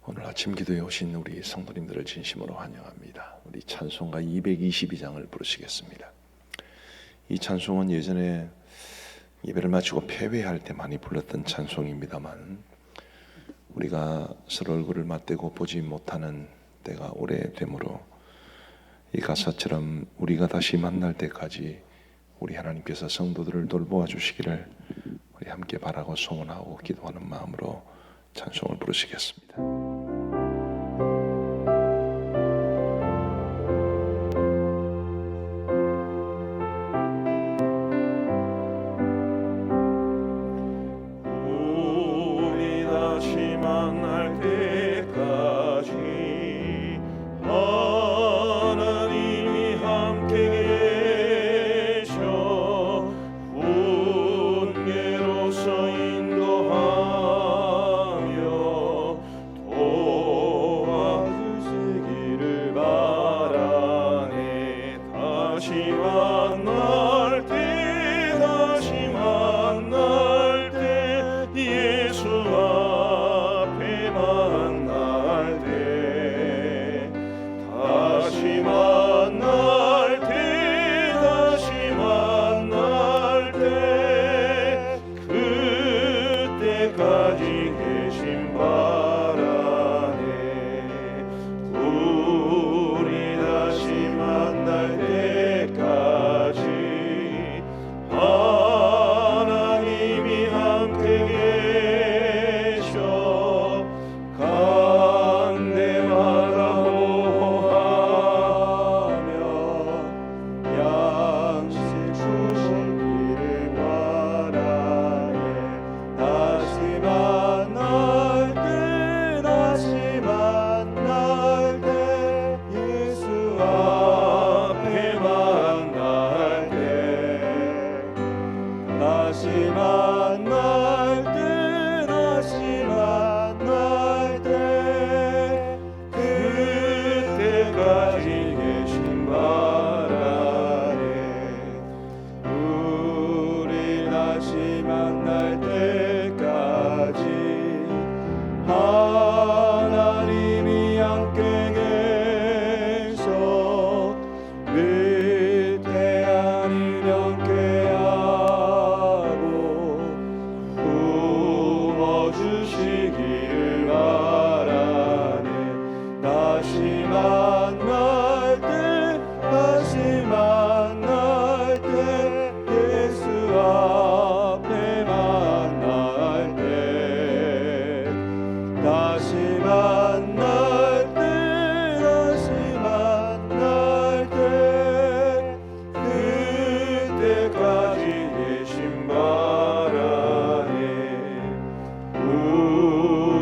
오늘 아침 기도에 오신 우리 성도님들을 진심으로 환영합니다. 우리 찬송가 222장을 부르시겠습니다. 이 찬송은 예전에 예배를 마치고 폐회할 때 많이 불렀던 찬송입니다만 우리가 서로 얼굴을 맞대고 보지 못하는 때가 오래되므로 이 가사처럼 우리가 다시 만날 때까지 우리 하나님께서 성도들을 돌보아 주시기를 우리 함께 바라고 소원하고 기도하는 마음으로 찬송을 부르시겠습니다. 우리 다시 만날 때까지 하나님이 함께 계셔 훈계로서 인도하며 도와주시기를 바라네. 다시 만날 때 예수 앞에 만날 때 다시 만날 때 그때까지 계신 바라네. 우리 다시 만날 때까지 하나님이 함께 계셔 간대마다 보호하며 양식 주시기를 바라네. 다시 만날 때 예수 앞에 만날 때 다시 만날 때 그때까지 계신 바라네. 우리 다시 만날 때까지 하나님이 함께 계셔 위태한 일령 꾀하고 품어주시기를 바라네. 다시 만날 때 예수 앞에 만날 때 다시 만날 때 그때까지 계신 바라네.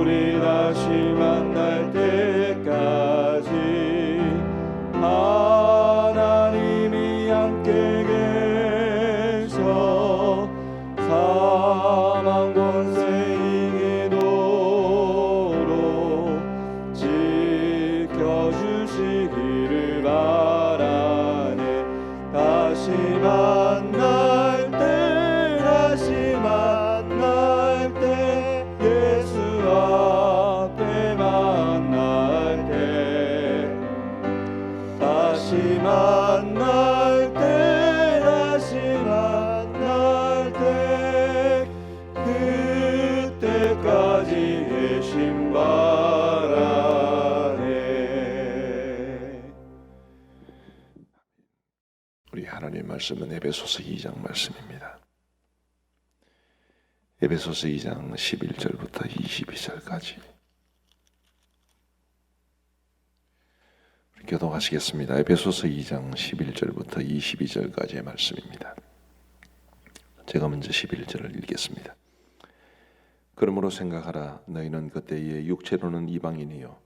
우리 다시 만날 때까지 하나님이 함께 계셔 사망 권세 이기도록 지켜주시기를 바라네. 다시 만날 때 예수 앞에 만날 때 다시 만날 때 그때까지 계신 바라네. 우리 하나님의 말씀은 에베소서 2장 말씀입니다. 에베소서 2장 11절부터 22절까지 우리 교독하시겠습니다. 에베소서 2장 11절부터 22절까지의 말씀입니다. 제가 먼저 11절을 읽겠습니다. 그러므로 생각하라. 너희는 그때에 육체로는 이방인이요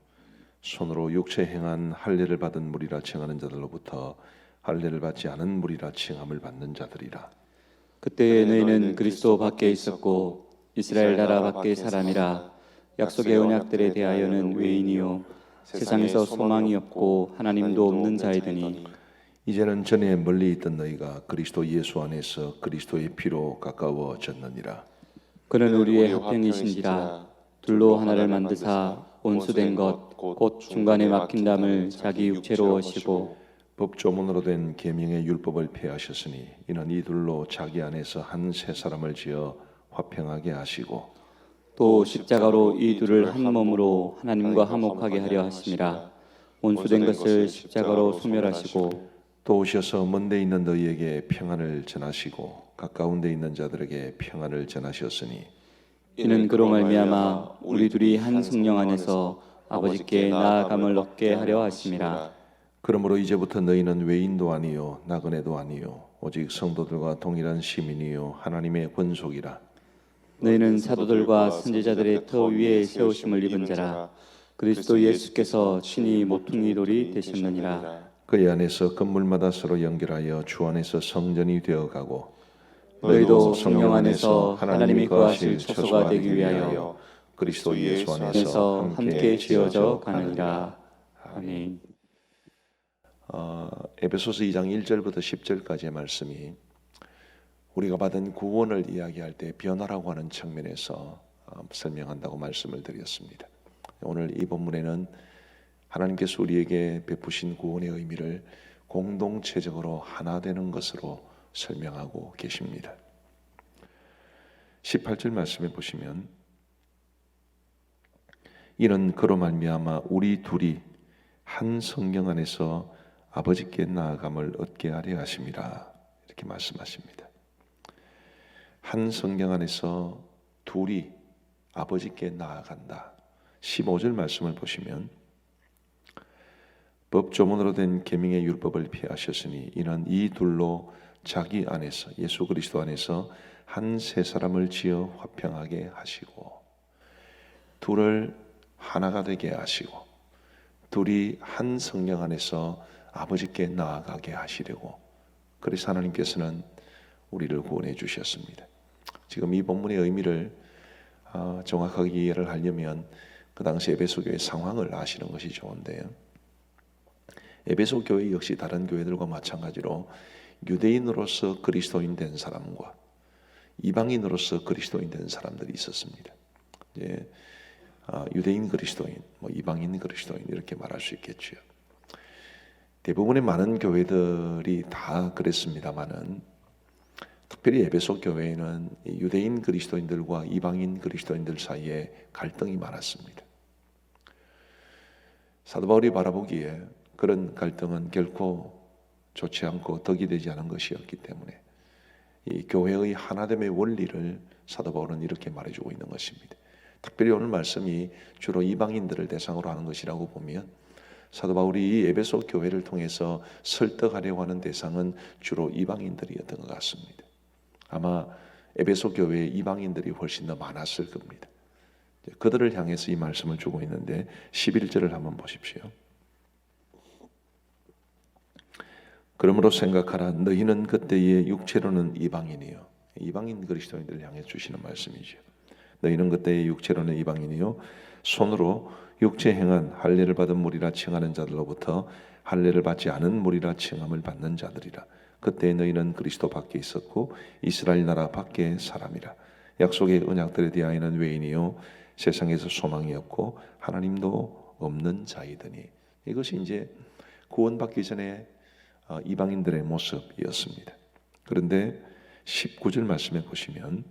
손으로 육체 행한 할례를 받은 무리라 칭하는 자들로부터 할례를 받지 않은 무리라 칭함을 받는 자들이라. 그때에 너희는 그리스도 밖에 있었고 이스라엘 나라 밖의 사람이라. 약속의 언약들에 대하여는 외인이요 세상에서 소망이 없고 하나님도 없는 자이더니 이제는 전에 멀리 있던 너희가 그리스도 예수 안에서 그리스도의 피로 가까워졌느니라. 그는 우리의 화평이신지라. 둘로 하나를 만드사 온수된 것 곧 중간에 막힌 담을 자기 육체로 오시고 법조문으로 된 계명의 율법을 폐하셨으니 이는 이 둘로 자기 안에서 한 세 사람을 지어 화평하게 하시고 또 십자가로 이 둘을 한 몸으로 하나님과 화목하게 하려 하심이라. 온수된 것을 십자가로 소멸하시고 또 오셔서 먼데 있는 너희에게 평안을 전하시고 가까운 데 있는 자들에게 평안을 전하셨으니 이는 그로 말미암아 우리 둘이 한 성령 안에서 아버지께 나아감을 얻게 하려 하심이라. 그러므로 이제부터 너희는 외인도 아니요 나그네도 아니요 오직 성도들과 동일한 시민이요 하나님의 권속이라. 너희는 사도들과 선지자들의 터 위에 세우심을 입은 자라. 그리스도 예수께서 친히 모퉁이 돌이 되셨느니라. 그의 안에서 건물마다 서로 연결하여 주 안에서 성전이 되어가고 너희도 성령 안에서 하나님이 거하실 처소가 되기 위하여 그리스도 예수 안에서 안에서 함께 함께 지어져 지어져 가느니라. 가느니라. 아멘. 에베소서 2장 1절부터 10절까지의 말씀이 우리가 받은 구원을 이야기할 때 변화라고 하는 측면에서 설명한다고 말씀을 드렸습니다. 오늘 이 본문에는 하나님께서 우리에게 베푸신 구원의 의미를 공동체적으로 하나 되는 것으로 설명하고 계십니다. 18절 말씀에 보시면 이는 그로 말미암아 우리 둘이 한 성령 안에서 아버지께 나아감을 얻게 하려 하심이라. 이렇게 말씀하십니다. 한 성령 안에서 둘이 아버지께 나아간다. 15절 말씀을 보시면 법조문으로 된 계명의 율법을 폐하셨으니 이는 이 둘로 자기 안에서 예수 그리스도 안에서 한 세 사람을 지어 화평하게 하시고 둘을 하나가 되게 하시고 둘이 한 성령 안에서 아버지께 나아가게 하시려고 그래서 하나님께서는 우리를 구원해 주셨습니다. 지금 이 본문의 의미를 정확하게 이해를 하려면 그 당시 에베소 교회 상황을 아시는 것이 좋은데요. 에베소 교회 역시 다른 교회들과 마찬가지로 유대인으로서 그리스도인 된 사람과 이방인으로서 그리스도인 된 사람들이 있었습니다. 유대인 그리스도인, 이방인 그리스도인 이렇게 말할 수 있겠죠. 대부분의 많은 교회들이 다 그랬습니다만은 특별히 에베소 교회에는 유대인 그리스도인들과 이방인 그리스도인들 사이에 갈등이 많았습니다. 사도 바울이 바라보기에 그런 갈등은 결코 좋지 않고 덕이 되지 않은 것이었기 때문에 이 교회의 하나됨의 원리를 사도 바울은 이렇게 말해주고 있는 것입니다. 특별히 오늘 말씀이 주로 이방인들을 대상으로 하는 것이라고 보면 사도 바울이 이 에베소 교회를 통해서 설득하려고 하는 대상은 주로 이방인들이었던 것 같습니다. 아마 에베소 교회에 이방인들이 훨씬 더 많았을 겁니다. 그들을 향해서 이 말씀을 주고 있는데 11절을 한번 보십시오. 그러므로 생각하라 너희는 그때의 육체로는 이방인이요. 이방인 그리스도인들을 향해 주시는 말씀이죠. 너희는 그때의 육체로는 이방인이요 손으로 육체 행한 할례를 받은 무리라 칭하는 자들로부터 할례를 받지 않은 무리라 칭함을 받는 자들이라. 그때 너희는 그리스도 밖에 있었고 이스라엘 나라 밖에 사람이라. 약속의 언약들에 대하여는 외인이요 세상에서 소망이 없고 하나님도 없는 자이더니. 이것이 이제 구원받기 전에 이방인들의 모습이었습니다. 그런데 19절 말씀에 보시면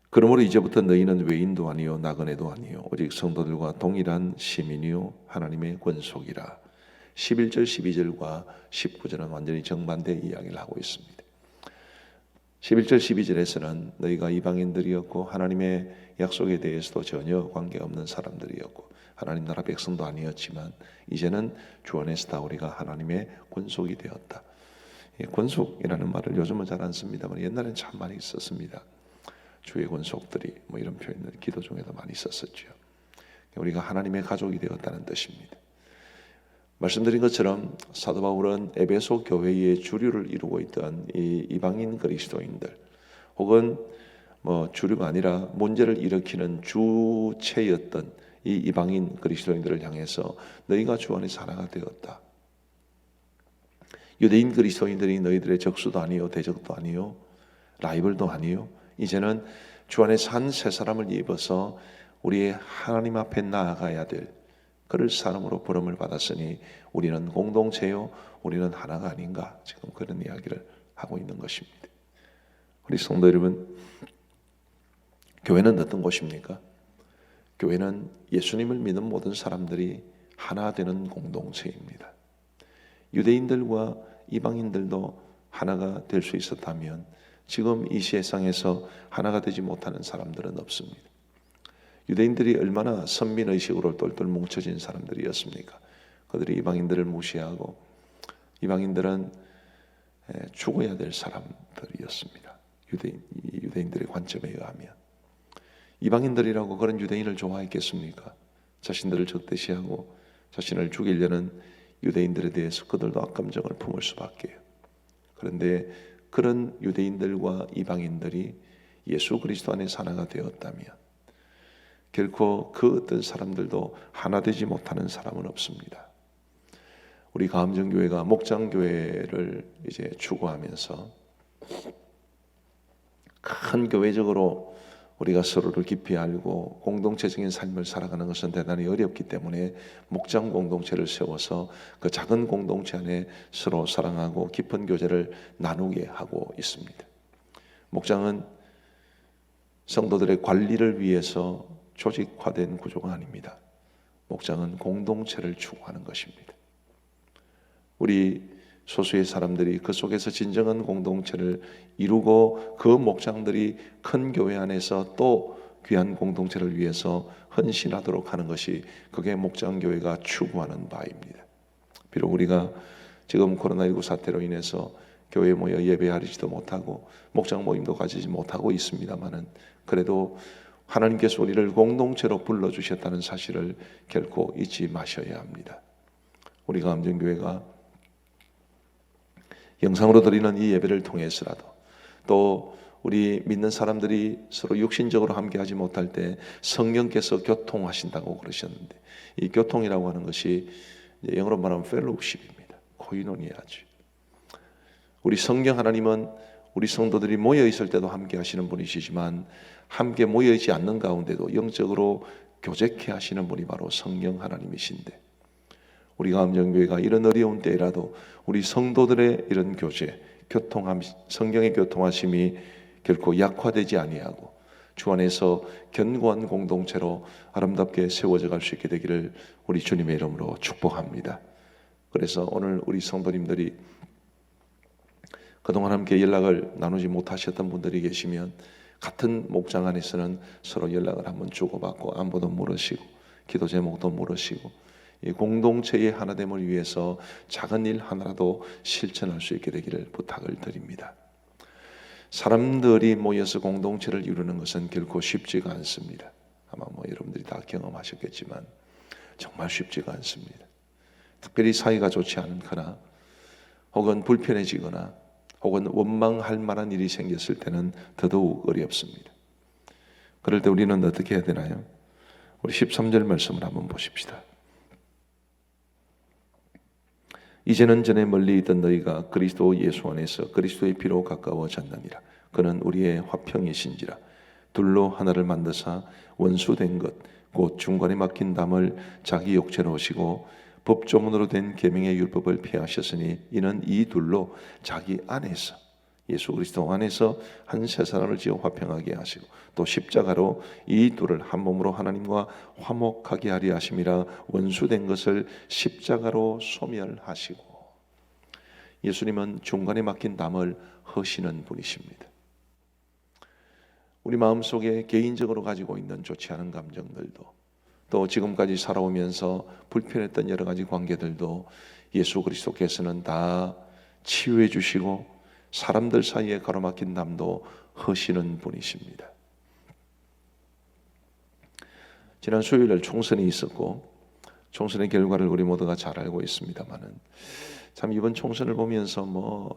그러므로 이제부터 너희는 외인도 아니요 나그네도 아니요 오직 성도들과 동일한 시민이요 하나님의 권속이라. 11절 12절과 19절은 완전히 정반대 이야기를 하고 있습니다. 11절 12절에서는 너희가 이방인들이었고 하나님의 약속에 대해서도 전혀 관계없는 사람들이었고 하나님 나라 백성도 아니었지만 이제는 주 안에서 다 우리가 하나님의 권속이 되었다. 권속이라는 말을 요즘은 잘 안 씁니다만 옛날에는 참 많이 썼습니다. 주의 권속들이 이런 표현을 기도 중에도 많이 썼었죠. 우리가 하나님의 가족이 되었다는 뜻입니다. 말씀드린 것처럼 사도 바울은 에베소 교회의 주류를 이루고 있던 이 이방인 그리스도인들 혹은 주류가 아니라 문제를 일으키는 주체였던 이 이방인 그리스도인들을 향해서 너희가 주 안에서 하나가 되었다. 유대인 그리스도인들이 너희들의 적수도 아니요 대적도 아니요 라이벌도 아니요 이제는 주 안에서 한 세 사람을 입어서 우리의 하나님 앞에 나아가야 될 그럴 사람으로 부름을 받았으니 우리는 공동체요, 우리는 하나가 아닌가, 지금 그런 이야기를 하고 있는 것입니다. 우리 성도 여러분, 교회는 어떤 곳입니까? 교회는 예수님을 믿는 모든 사람들이 하나 되는 공동체입니다. 유대인들과 이방인들도 하나가 될 수 있었다면 지금 이 세상에서 하나가 되지 못하는 사람들은 없습니다. 유대인들이 얼마나 선민의식으로 똘똘 뭉쳐진 사람들이었습니까? 그들이 이방인들을 무시하고 이방인들은 죽어야 될 사람들이었습니다. 유대인들의 관점에 의하면. 이방인들이라고 그런 유대인을 좋아했겠습니까? 자신들을 적대시하고 자신을 죽이려는 유대인들에 대해서 그들도 악감정을 품을 수밖에요. 그런데 그런 유대인들과 이방인들이 예수 그리스도 안에서 하나가 되었다면 결코 그 어떤 사람들도 하나 되지 못하는 사람은 없습니다. 우리 가암정교회가 목장교회를 이제 추구하면서 큰 교회적으로 우리가 서로를 깊이 알고 공동체적인 삶을 살아가는 것은 대단히 어렵기 때문에 목장 공동체를 세워서 그 작은 공동체 안에 서로 사랑하고 깊은 교제를 나누게 하고 있습니다. 목장은 성도들의 관리를 위해서 조직화된 구조가 아닙니다. 목장은 공동체를 추구하는 것입니다. 우리 소수의 사람들이 그 속에서 진정한 공동체를 이루고 그 목장들이 큰 교회 안에서 또 귀한 공동체를 위해서 헌신하도록 하는 것이 그게 목장교회가 추구하는 바입니다. 비록 우리가 지금 코로나19 사태로 인해서 교회에 모여 예배하지도 못하고 목장 모임도 가지지 못하고 있습니다마는 그래도 하나님께서 우리를 공동체로 불러주셨다는 사실을 결코 잊지 마셔야 합니다. 우리가 암정교회가 영상으로 드리는 이 예배를 통해서라도 또 우리 믿는 사람들이 서로 육신적으로 함께하지 못할 때 성령께서 교통하신다고 그러셨는데 이 교통이라고 하는 것이 영어로 말하면 펠로우십입니다. 코이노니아죠. 우리 성령 하나님은 우리 성도들이 모여 있을 때도 함께 하시는 분이시지만 함께 모여 있지 않는 가운데도 영적으로 교제케 하시는 분이 바로 성령 하나님이신데 우리가 암정교회가 이런 어려운 때라도 우리 성도들의 이런 교제, 교통함, 성경의 교통하심이 결코 약화되지 아니하고 주 안에서 견고한 공동체로 아름답게 세워져 갈 수 있게 되기를 우리 주님의 이름으로 축복합니다. 그래서 오늘 우리 성도님들이 그동안 함께 연락을 나누지 못하셨던 분들이 계시면 같은 목장 안에서는 서로 연락을 한번 주고받고 안부도 물으시고 기도 제목도 물으시고 이 공동체의 하나됨을 위해서 작은 일 하나라도 실천할 수 있게 되기를 부탁을 드립니다. 사람들이 모여서 공동체를 이루는 것은 결코 쉽지가 않습니다. 아마 여러분들이 다 경험하셨겠지만 정말 쉽지가 않습니다. 특별히 사이가 좋지 않거나 혹은 불편해지거나 혹은 원망할 만한 일이 생겼을 때는 더더욱 어렵습니다. 그럴 때 우리는 어떻게 해야 되나요? 우리 13절 말씀을 한번 보십시다. 이제는 전에 멀리 있던 너희가 그리스도 예수 안에서 그리스도의 피로 가까워졌느니라. 그는 우리의 화평이신지라. 둘로 하나를 만드사 원수된 것 곧 중간에 막힌 담을 자기 육체로 오시고 법조문으로 된 계명의 율법을 폐하셨으니 이는 이 둘로 자기 안에서 예수 그리스도 안에서 한 세 사람을 지어 화평하게 하시고 또 십자가로 이 둘을 한 몸으로 하나님과 화목하게 하리 하심이라. 원수된 것을 십자가로 소멸하시고. 예수님은 중간에 막힌 담을 허시는 분이십니다. 우리 마음속에 개인적으로 가지고 있는 좋지 않은 감정들도 또 지금까지 살아오면서 불편했던 여러 가지 관계들도 예수 그리스도께서는 다 치유해 주시고 사람들 사이에 가로막힌 담도 허시는 분이십니다. 지난 수요일날 총선이 있었고 총선의 결과를 우리 모두가 잘 알고 있습니다만은 참 이번 총선을 보면서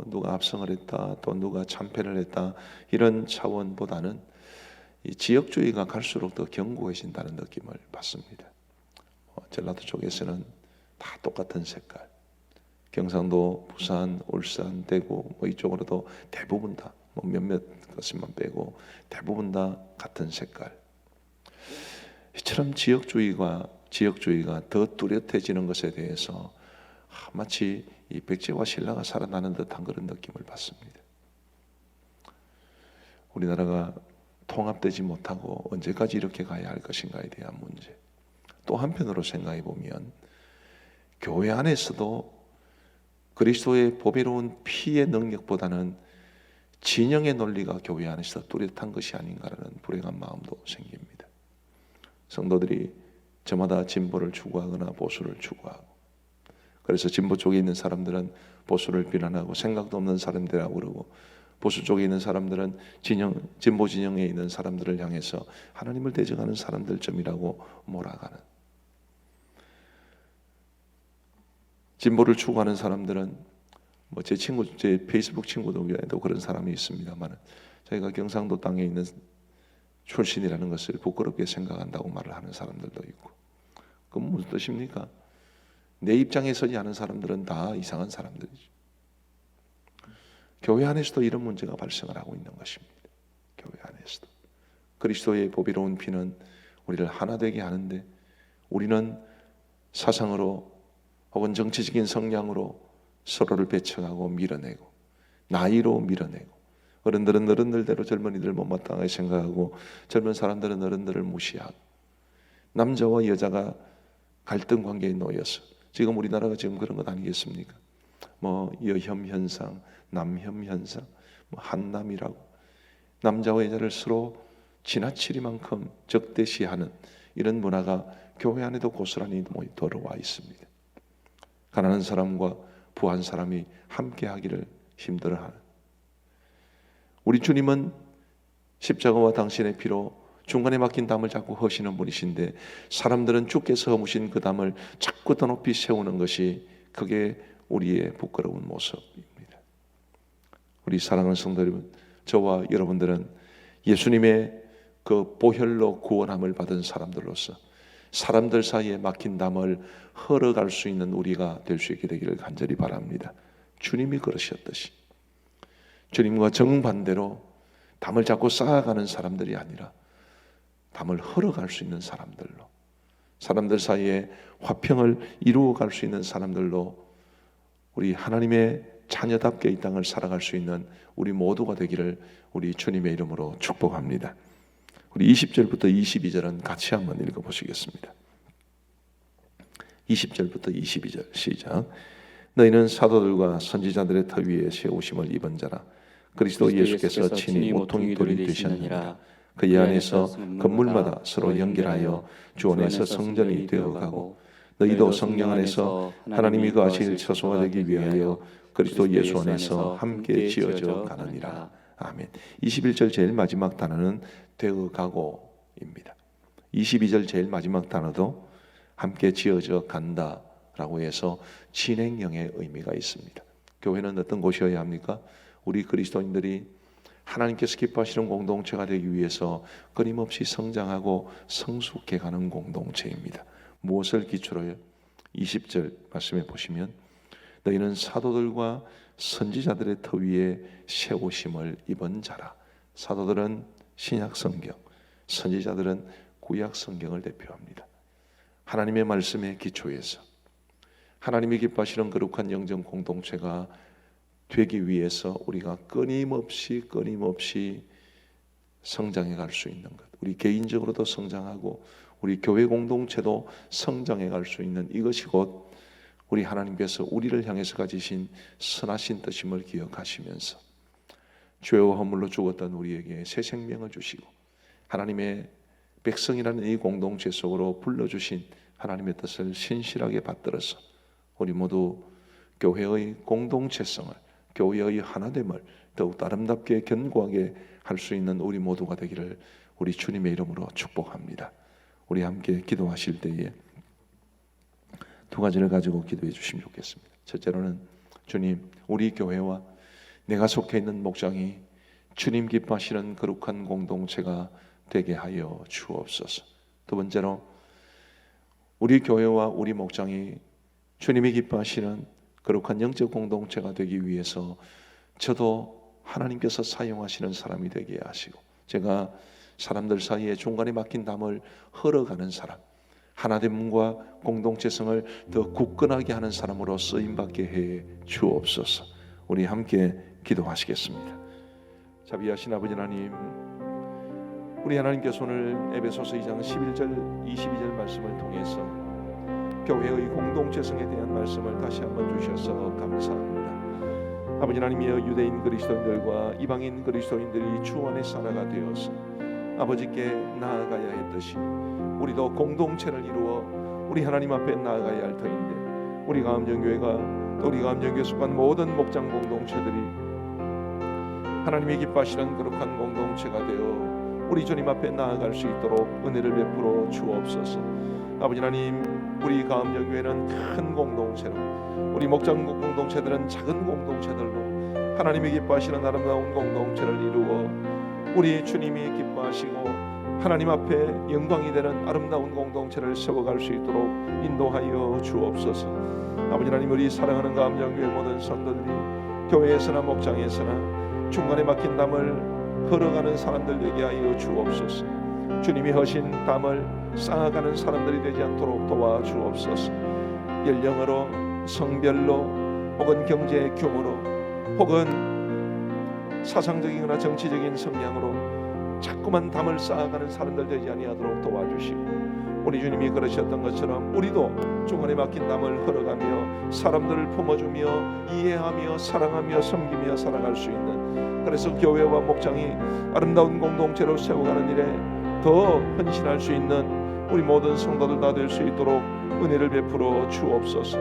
누가 압승을 했다 또 누가 참패를 했다 이런 차원보다는 이 지역주의가 갈수록 더 견고해진다는 느낌을 받습니다. 전라도 쪽에서는 다 똑같은 색깔, 경상도, 부산, 울산, 대구 이쪽으로도 대부분 다 몇몇 것만 빼고 대부분 다 같은 색깔. 이처럼 지역주의가 더 뚜렷해지는 것에 대해서 마치 이 백제와 신라가 살아나는 듯한 그런 느낌을 받습니다. 우리나라가 통합되지 못하고 언제까지 이렇게 가야 할 것인가에 대한 문제. 또 한편으로 생각해 보면 교회 안에서도 그리스도의 보배로운 피의 능력보다는 진영의 논리가 교회 안에서 뚜렷한 것이 아닌가라는 불행한 마음도 생깁니다. 성도들이 저마다 진보를 추구하거나 보수를 추구하고, 그래서 진보 쪽에 있는 사람들은 보수를 비난하고 생각도 없는 사람들이라고 그러고, 보수 쪽에 있는 사람들은 진보 진영에 있는 사람들을 향해서 하나님을 대적하는 사람들쯤이라고 몰아가는, 진보를 추구하는 사람들은 제 페이스북 친구들에도 그런 사람이 있습니다만, 자기가 경상도 땅에 있는 출신이라는 것을 부끄럽게 생각한다고 말을 하는 사람들도 있고, 그건 무슨 뜻입니까? 내 입장에 서지 않은 사람들은 다 이상한 사람들이죠. 교회 안에서도 이런 문제가 발생을 하고 있는 것입니다. 교회 안에서도 그리스도의 보배로운 피는 우리를 하나 되게 하는데, 우리는 사상으로 혹은 정치적인 성향으로 서로를 배척하고 밀어내고, 나이로 밀어내고, 어른들은 어른들대로 젊은이들 못마땅하게 생각하고, 젊은 사람들은 어른들을 무시하고, 남자와 여자가 갈등 관계에 놓여서, 지금 우리나라가 지금 그런 것 아니겠습니까? 여혐 현상, 남혐 현상, 한남이라고 남자와 여자를 서로 지나치리만큼 적대시하는 이런 문화가 교회 안에도 고스란히 들어와 있습니다. 가난한 사람과 부한 사람이 함께하기를 힘들어하는, 우리 주님은 십자가와 당신의 피로 중간에 막힌 담을 자꾸 허시는 분이신데, 사람들은 주께서 허무신 그 담을 자꾸 더 높이 세우는 것이, 그게 우리의 부끄러운 모습입니다. 우리 사랑하는 성도 여러분, 저와 여러분들은 예수님의 그 보혈로 구원함을 받은 사람들로서 사람들 사이에 막힌 담을 헐어갈 수 있는 우리가 될 수 있게 되기를 간절히 바랍니다. 주님이 그러셨듯이 주님과 정반대로 담을 자꾸 쌓아가는 사람들이 아니라 담을 헐어갈 수 있는 사람들로, 사람들 사이에 화평을 이루어갈 수 있는 사람들로, 우리 하나님의 자녀답게 이 땅을 살아갈 수 있는 우리 모두가 되기를 우리 주님의 이름으로 축복합니다. 우리 20절부터 22절은 같이 한번 읽어보시겠습니다. 20절부터 22절 시작. 너희는 사도들과 선지자들의 터 위에 세우심을 입은 자라. 그리스도 예수께서 친히 모퉁이 돌이 되셨느니라. 그의 안에서 건물마다 서로 연결하여 주 안에서 성전이 되어가고, 너희도 성령 안에서 하나님이 거하실 처소가 되기 위하여 그리스도 예수 안에서 함께 지어져 가느니라. 아멘. 21절 제일 마지막 단어는 되어가고입니다. 22절 제일 마지막 단어도 함께 지어져 간다라고 해서 진행형의 의미가 있습니다. 교회는 어떤 곳이어야 합니까? 우리 그리스도인들이 하나님께서 기뻐하시는 공동체가 되기 위해서 끊임없이 성장하고 성숙해가는 공동체입니다. 무엇을 기초로요? 20절 말씀해 보시면, 너희는 사도들과 선지자들의 터 위에 세우심을 입은 자라. 사도들은 신약 성경, 선지자들은 구약 성경을 대표합니다. 하나님의 말씀의 기초에서 하나님이 기뻐하시는 거룩한 영적 공동체가 되기 위해서 우리가 끊임없이 성장해 갈 수 있는 것, 우리 개인적으로도 성장하고 우리 교회 공동체도 성장해 갈 수 있는 이것이 곧 우리 하나님께서 우리를 향해서 가지신 선하신 뜻임을 기억하시면서 죄와 허물로 죽었던 우리에게 새 생명을 주시고 하나님의 백성이라는 이 공동체 속으로 불러주신 하나님의 뜻을 신실하게 받들어서 우리 모두 교회의 공동체성을, 교회의 하나됨을 더욱 아름답게 견고하게 할 수 있는 우리 모두가 되기를 우리 주님의 이름으로 축복합니다. 우리 함께 기도하실 때에 두 가지를 가지고 기도해 주시면 좋겠습니다. 첫째로는, 주님, 우리 교회와 내가 속해 있는 목장이 주님 기뻐하시는 거룩한 공동체가 되게 하여 주옵소서. 두 번째로, 우리 교회와 우리 목장이 주님이 기뻐하시는 거룩한 영적 공동체가 되기 위해서 저도 하나님께서 사용하시는 사람이 되게 하시고, 제가 사람들 사이에 중간에 막힌 담을 헐어가는 사람, 하나됨과 공동체성을 더 굳건하게 하는 사람으로 쓰임받게 해 주옵소서. 우리 함께 기도하시겠습니다. 자비하신 아버지 하나님, 우리 하나님께서 오늘 에베소서 2장 11절 22절 말씀을 통해서 교회의 공동체성에 대한 말씀을 다시 한번 주셔서 감사합니다. 아버지 하나님이여, 유대인 그리스도인들과 이방인 그리스도인들이 주 안에 하나가 되어서 아버지께 나아가야 했듯이 우리도 공동체를 이루어 우리 하나님 앞에 나아가야 할 터인데, 우리 가암정교회가 또 우리 가암정교회 속한 모든 목장 공동체들이 하나님의 기뻐하시는 거룩한 공동체가 되어 우리 주님 앞에 나아갈 수 있도록 은혜를 베풀어 주옵소서. 아버지 하나님, 우리 가암정교회는 큰 공동체로, 우리 목장 공동체들은 작은 공동체들로 하나님의 기뻐하시는 아름다운 공동체를 이루어 우리 주님이 기뻐하시고 하나님 앞에 영광이 되는 아름다운 공동체를 세워갈 수 있도록 인도하여 주옵소서. 아버지 하나님, 우리 사랑하는 가암정교회 모든 성도들이 교회에서나 목장에서나 중간에 막힌 담을 걸어가는 사람들 되게 하여 주옵소서. 주님이 허신 담을 쌓아가는 사람들이 되지 않도록 도와주옵소서. 연령으로, 성별로, 혹은 경제 규모로, 혹은 사상적이거나 정치적인 성향으로 자꾸만 담을 쌓아가는 사람들 되지 아니하도록 도와주시고, 우리 주님이 그러셨던 것처럼 우리도 중간에 막힌 담을 걸어가며 사람들을 품어주며 이해하며 사랑하며 섬기며 살아갈 수 있는, 그래서 교회와 목장이 아름다운 공동체로 세워가는 일에 더 헌신할 수 있는 우리 모든 성도들 다 될 수 있도록 은혜를 베풀어 주옵소서.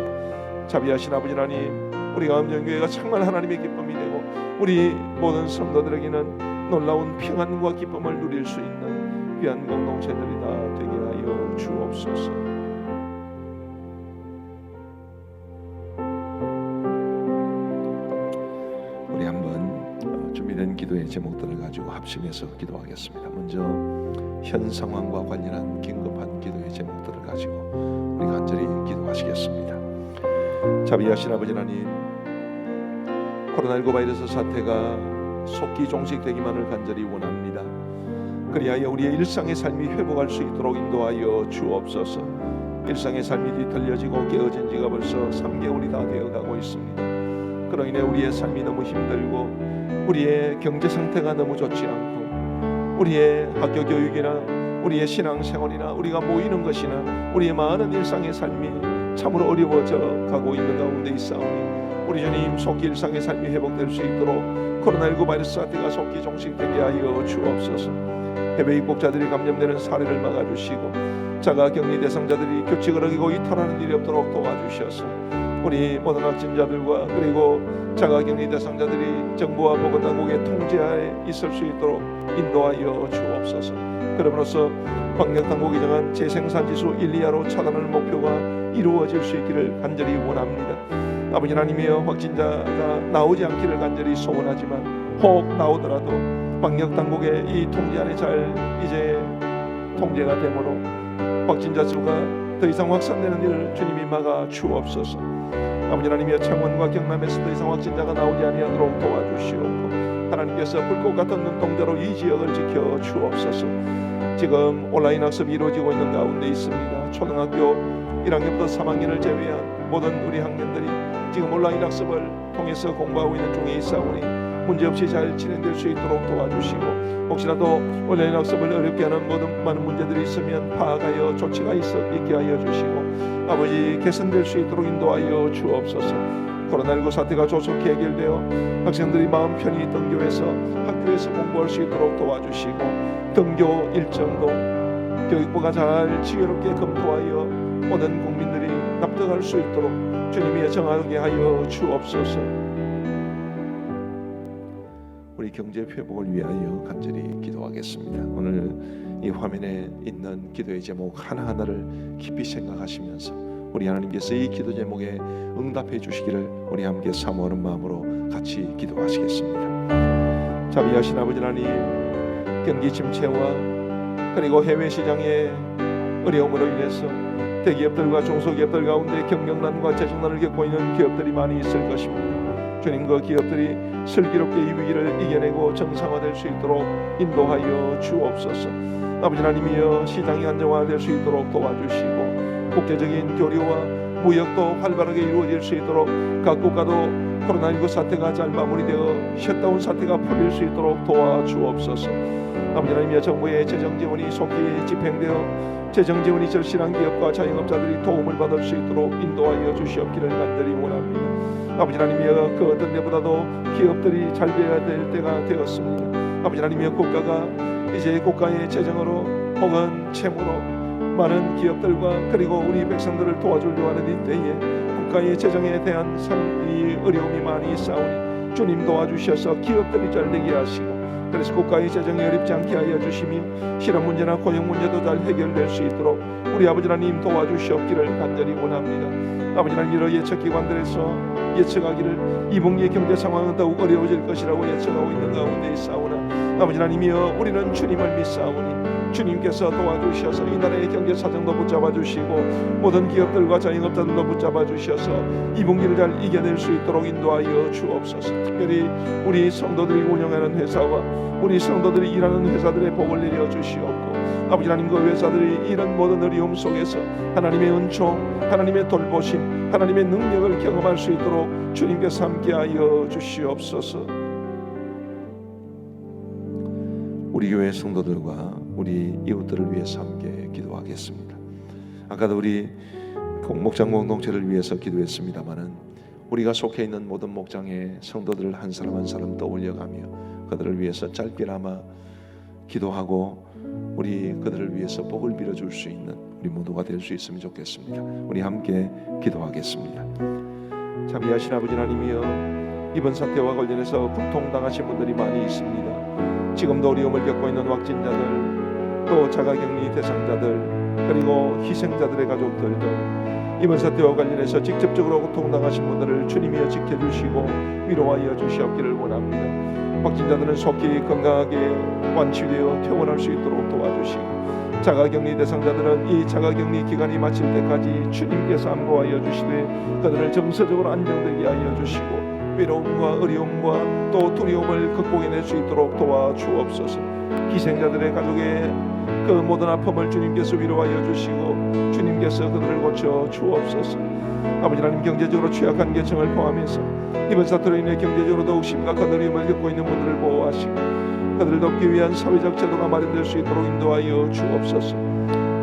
자비하신 아버지 하나님, 우리 가암정교회가 정말 하나님의 기쁨이 되고 우리 모든 성도들에게는 놀라운 평안과 기쁨을 누릴 수 있는 귀한 공동체들이 다 되게 하여 주옵소서. 우리 한번 준비된 기도의 제목들을 가지고 합심해서 기도하겠습니다. 먼저 현 상황과 관련한 긴급한 기도의 제목들을 가지고 우리 간절히 기도하시겠습니다. 자비하신 아버지 하나님, 코로나19 바이러스 사태가 속기 종식되기만을 간절히 원합니다. 그리하여 우리의 일상의 삶이 회복할 수 있도록 인도하여 주옵소서. 일상의 삶이 뒤틀려지고 깨어진 지가 벌써 3개월이 다 되어가고 있습니다. 그로 인해 우리의 삶이 너무 힘들고 우리의 경제 상태가 너무 좋지 않고 우리의 학교 교육이나 우리의 신앙생활이나 우리가 모이는 것이나 우리의 많은 일상의 삶이 참으로 어려워져 가고 있는 가운데 있사오니 우리 주님, 속기 일상의 삶이 회복될 수 있도록 코로나19 바이러스 사태가 속기 종식되게 하여 주옵소서. 해외 입국자들이 감염되는 사례를 막아주시고 자가격리 대상자들이 규칙을 어기고 이탈하는 일이 없도록 도와주셔서 우리 모든 확진자들과 그리고 자가격리 대상자들이 정부와 보건당국의 통제하에 있을 수 있도록 인도하여 주옵소서. 그럼으로써 방역당국이 정한 재생산지수 1, 2하로 차단하는 목표가 이루어질 수 있기를 간절히 원합니다. 아버지 하나님이여, 확진자가 나오지 않기를 간절히 소원하지만 혹 나오더라도 방역당국의 이 통제 안에 잘 이제 통제가 되므로 확진자 수가 더 이상 확산되는 일을 주님이 막아 주옵소서. 아버지 하나님이여, 창원과 경남에서 더 이상 확진자가 나오지 아니하도록 도와주시옵고 하나님께서 불꽃 같은 눈동자로 이 지역을 지켜 주옵소서. 지금 온라인 학습이 이루어지고 있는 가운데 있습니다. 초등학교 1학년부터 3학년을 제외한 모든 우리 학년들이 지금 온라인 학습을 통해서 공부하고 있는 중에 있사오니 문제없이 잘 진행될 수 있도록 도와주시고, 혹시라도 온라인 학습을 어렵게 하는 모든 많은 문제들이 있으면 파악하여 조치가 있게 하여 주시고 아버지, 개선될 수 있도록 인도하여 주옵소서. 코로나19 사태가 조속히 해결되어 학생들이 마음 편히 등교해서 학교에서 공부할 수 있도록 도와주시고 등교 일정도 교육부가 잘 지혜롭게 검토하여 모든 국민들이 납득할 수 있도록 주님이 정하게 하여 주옵소서. 우리 경제 회복을 위하여 간절히 기도하겠습니다. 오늘 이 화면에 있는 기도의 제목 하나하나를 깊이 생각하시면서 우리 하나님께서 이 기도 제목에 응답해 주시기를 우리 함께 사모하는 마음으로 같이 기도하시겠습니다. 자비하신 아버지 하나님, 경기 침체와 그리고 해외 시장의 어려움으로 인해서 대기업들과 중소기업들 가운데 경영난과 재정난을 겪고 있는 기업들이 많이 있을 것입니다. 주님, 그 기업들이 슬기롭게 이 위기를 이겨내고 정상화될 수 있도록 인도하여 주옵소서. 아버지 하나님이여 시장이 안정화될 수 있도록 도와주시고 국제적인 교류와 무역도 활발하게 이루어질 수 있도록 각 국가도 코로나19 사태가 잘 마무리되어 셧다운 사태가 풀릴 수 있도록 도와주옵소서. 아버지 하나님이여 정부의 재정 지원이 속히 집행되어 재정 지원이 절실한 기업과 자영업자들이 도움을 받을 수 있도록 인도하여 주시옵기를 간절히 원합니다. 아버지 하나님이여 그 어떤 데보다도 기업들이 잘 되어야 될 때가 되었습니다. 아버지 하나님이여 국가가 이제 국가의 재정으로 혹은 채무로 많은 기업들과 그리고 우리 백성들을 도와주려 하는 이때에 국가의 재정에 대한 이 어려움이 많이 있사오니 주님 도와주셔서 기업들이 잘 되게 하시고 그래서 국가의 재정이 어렵지 않게 하여 주시며 실업 문제나 고용 문제도 잘 해결될 수 있도록 우리 아버지 하나님 도와주시옵기를 간절히 원합니다. 아버지 하나님 여러 예측기관들에서 예측하기를 2분기의 경제 상황은 더욱 어려워질 것이라고 예측하고 있는 가운데 있사오나 아버지 하나님이여 우리는 주님을 믿사오니 주님께서 도와주셔서 이 나라의 경제 사정도 붙잡아 주시고 모든 기업들과 자영업자들도 붙잡아 주셔서 2분기를 잘 이겨낼 수 있도록 인도하여 주옵소서. 특별히 우리 성도들이 운영하는 회사와 우리 성도들이 일하는 회사들의 복을 내려 주시옵고 아버지 하나님 그 회사들이 이런 모든 어려움 속에서 하나님의 은총, 하나님의 돌보심, 하나님의 능력을 경험할 수 있도록 주님께서 함께하여 주시옵소서. 우리 교회 성도들과 우리 이웃들을 위해서 함께 기도하겠습니다. 아까도 우리 목장 공동체를 위해서 기도했습니다마는 우리가 속해 있는 모든 목장의 성도들을 한 사람 한 사람 떠올려가며 그들을 위해서 짧게나마 기도하고 우리 그들을 위해서 복을 빌어줄 수 있는 우리 모두가 될 수 있으면 좋겠습니다. 우리 함께 기도하겠습니다. 자비하신 아버지 하나님이여 이번 사태와 관련해서 고통당하신 분들이 많이 있습니다. 지금도 어려움을 겪고 있는 확진자들 또 자가격리 대상자들 그리고 희생자들의 가족들도 이번 사태와 관련해서 직접적으로 고통당하신 분들을 주님이여 지켜주시고 위로하여 주시옵기를 원합니다. 확진자들은 속히 건강하게 완치되어 퇴원할 수 있도록 도와주시고 자가격리 대상자들은 이 자가격리 기간이 마칠 때까지 주님께서 안보하여 주시되 그들을 정서적으로 안정되게 하여 주시고 외로움과 어려움과 또 두려움을 극복해낼 수 있도록 도와주옵소서. 희생자들의 가족의 그 모든 아픔을 주님께서 위로하여 주시고 주님께서 그들을 고쳐 주옵소서. 아버지 하나님 경제적으로 취약한 계층을 포함해서 이번 사태로 인해 경제적으로 더욱 심각한 어려움을 겪고 있는 분들을 보호하시고 그들을 돕기 위한 사회적 제도가 마련될 수 있도록 인도하여 주옵소서.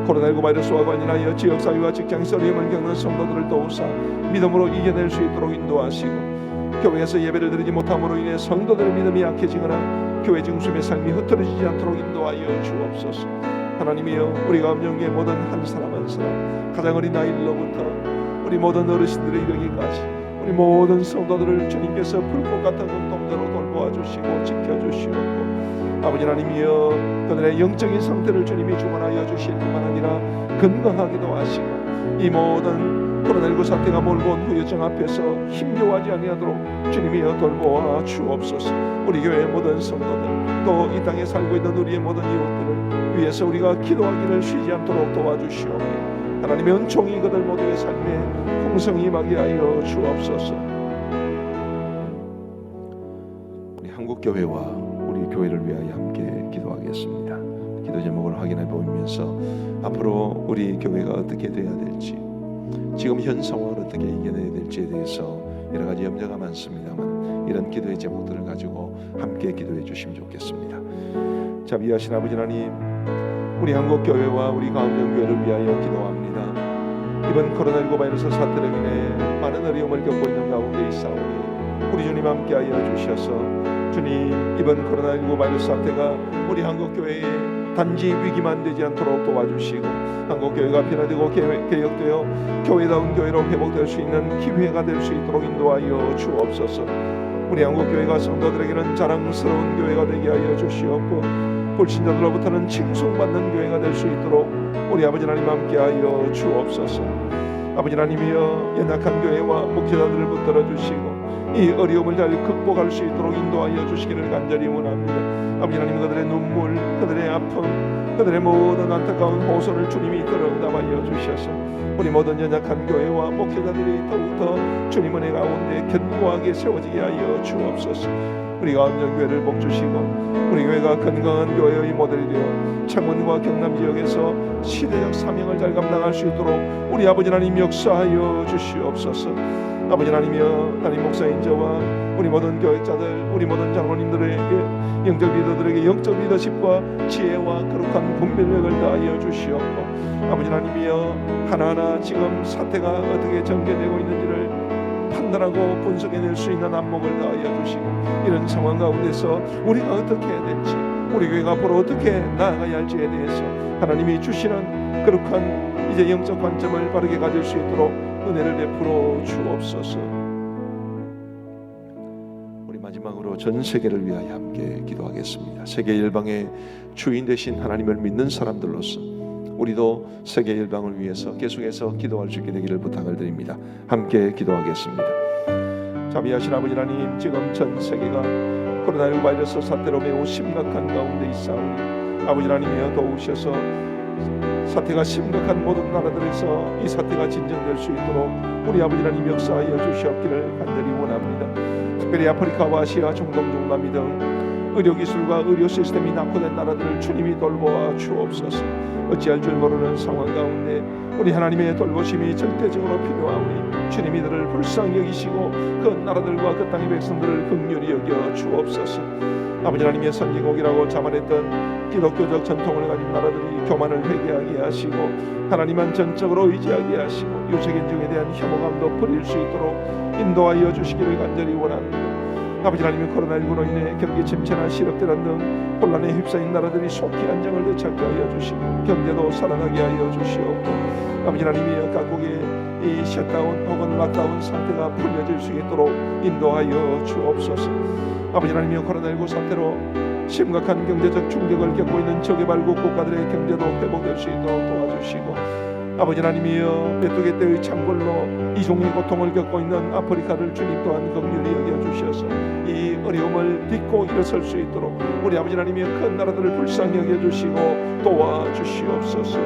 코로나19 바이러스와 관련하여 지역사회와 직장에서 어려움을 겪는 성도들을 도우사 믿음으로 이겨낼 수 있도록 인도하시고 교회에서 예배를 드리지 못함으로 인해 성도들의 믿음이 약해지거나 교회 중심의 삶이 흐트러지지 않도록 인도하여 주옵소서. 하나님이여 우리가 음영의 모든 한 사람 한 사람 가장 어린 아이들로부터 우리 모든 어르신들의 이르기까지 우리 모든 성도들을 주님께서 불꽃 같은 공동체로 돌보아 주시고 지켜주시옵고 아버지 하나님이여 그들의 영적인 상태를 주님이 주관하여 주실 뿐만 아니라 건강하기도 하시고 이 모든 코로나19 사태가 몰고 온 후유증 앞에서 힘겨워하지 아니하도록 주님이여 돌보아 주옵소서. 우리 교회의 모든 성도들 또 이 땅에 살고 있는 우리의 모든 이웃들을 위해서 우리가 기도하기를 쉬지 않도록 도와주시옵고 하나님의 은총이 그들 모두의 삶에 풍성히 임하게 하여 주옵소서. 우리 한국교회와 우리 교회를 위하여 함께 기도하겠습니다. 기도 제목을 확인해 보면서 앞으로 우리 교회가 어떻게 돼야 될지 지금 현 상황을 어떻게 이겨내야 될지에 대해서 여러 가지 염려가 많습니다만 이런 기도의 제목들을 가지고 함께 기도해 주시면 좋겠습니다. 자비하신 아버지 하나님 우리 한국교회와 우리 가암정교회를 위하여 기도합니다. 이번 코로나19 바이러스 사태로 인해 많은 어려움을 겪고 있는 가운데 있사오니 우리 주님 함께하여 주셔서 주님 이번 코로나19 바이러스 사태가 우리 한국교회에 단지 위기만 되지 않도록 도와주시고 한국교회가 변화되고 개혁되어 교회다운 교회로 회복될 수 있는 기회가 될 수 있도록 인도하여 주옵소서. 우리 한국교회가 성도들에게는 자랑스러운 교회가 되게 하여 주시옵고 불신자들로부터는 칭송받는 교회가 될 수 있도록 우리 아버지 하나님 함께하여 주옵소서. 아버지 하나님이여 연약한 교회와 목회자들을 붙들어 주시고 이 어려움을 잘 극복할 수 있도록 인도하여 주시기를 간절히 원합니다. 아버지 하나님, 그들의 눈물, 그들의 아픔, 그들의 모든 안타까운 호소를 주님이 들어응답하여 주셔서 우리 모든 연약한 교회와 목회자들이 더욱더 주님 은혜 가운데 견고하게 세워지게 하여 주옵소서. 우리가 암정교회를 복주시고 우리 교회가 건강한 교회의 모델이 되어 창원과 경남 지역에서 시대적 사명을 잘 감당할 수 있도록 우리 아버지 하나님 역사하여 주시옵소서. 아버지 하나님이여, 담임 목사인 저와 우리 모든 교역자들, 우리 모든 장로님들에게, 영적 리더들에게 영적 리더십과 지혜와 거룩한 분별력을 다하여 주시옵고, 아버지 하나님이여, 하나하나 지금 사태가 어떻게 전개되고 있는지를 판단하고 분석해낼 수 있는 안목을 다하여 주시고, 이런 상황 가운데서 우리가 어떻게 해야 될지, 우리 교회가 앞으로 어떻게 나아가야 할지에 대해서 하나님이 주시는 거룩한 이제 영적 관점을 바르게 가질 수 있도록 은혜를 베풀어 주옵소서. 우리 마지막으로 전 세계를 위하여 함께 기도하겠습니다. 세계 열방의 주인 되신 하나님을 믿는 사람들로서 우리도 세계 열방을 위해서 계속해서 기도할 수 있게 되기를 부탁을 드립니다. 함께 기도하겠습니다. 자비하신 아버지 하나님, 지금 전 세계가 코로나19 바이러스 사태로 매우 심각한 가운데 있사오니 아버지 하나님이여 도우셔서 사태가 심각한 모든 나라들에서 이 사태가 진정될 수 있도록 우리 아버지 하나님 역사하여 주시옵기를 간절히 원합니다. 특별히 아프리카와 아시아, 중동, 중남미 등 의료기술과 의료 시스템이 낙후된 나라들을 주님이 돌보아 주옵소서. 어찌할 줄 모르는 상황 가운데 우리 하나님의 돌보심이 절대적으로 필요하오니 주님이 이들을 불쌍히 여기시고 그 나라들과 그 땅의 백성들을 긍휼히 여겨 주옵소서. 아버지 하나님의 선진국이라고 자만했던 기독교적 전통을 가진 나라들이 교만을 회개하게 하시고 하나님만 전적으로 의지하게 하시고 유색인종에 대한 혐오감도 버릴 수 있도록 인도하여 주시기를 간절히 원합니다. 아버지 하나님, 코로나19로 인해 경기 침체나 실업대란 등 혼란에 휩싸인 나라들이 속히 안정을 되찾게 하여 주시고 경제도 살아나게 하여 주시옵고, 아버지 하나님이 각국의 이 셧다운 혹은 락다운 상태가 풀려질 수 있도록 인도하여 주옵소서. 아버지 하나님이 코로나19 사태로 심각한 경제적 충격을 겪고 있는 저개발국 국가들의 경제도 회복될 수 있도록 도와주시고, 아버지 하나님이여, 메뚜기 떼의 창궐로 이종의 고통을 겪고 있는 아프리카를 주님 또한 긍휼히 여겨주셔서 이 어려움을 딛고 일어설 수 있도록 우리 아버지 하나님이여, 큰 나라들을 불쌍히 여겨주시고 도와주시옵소서.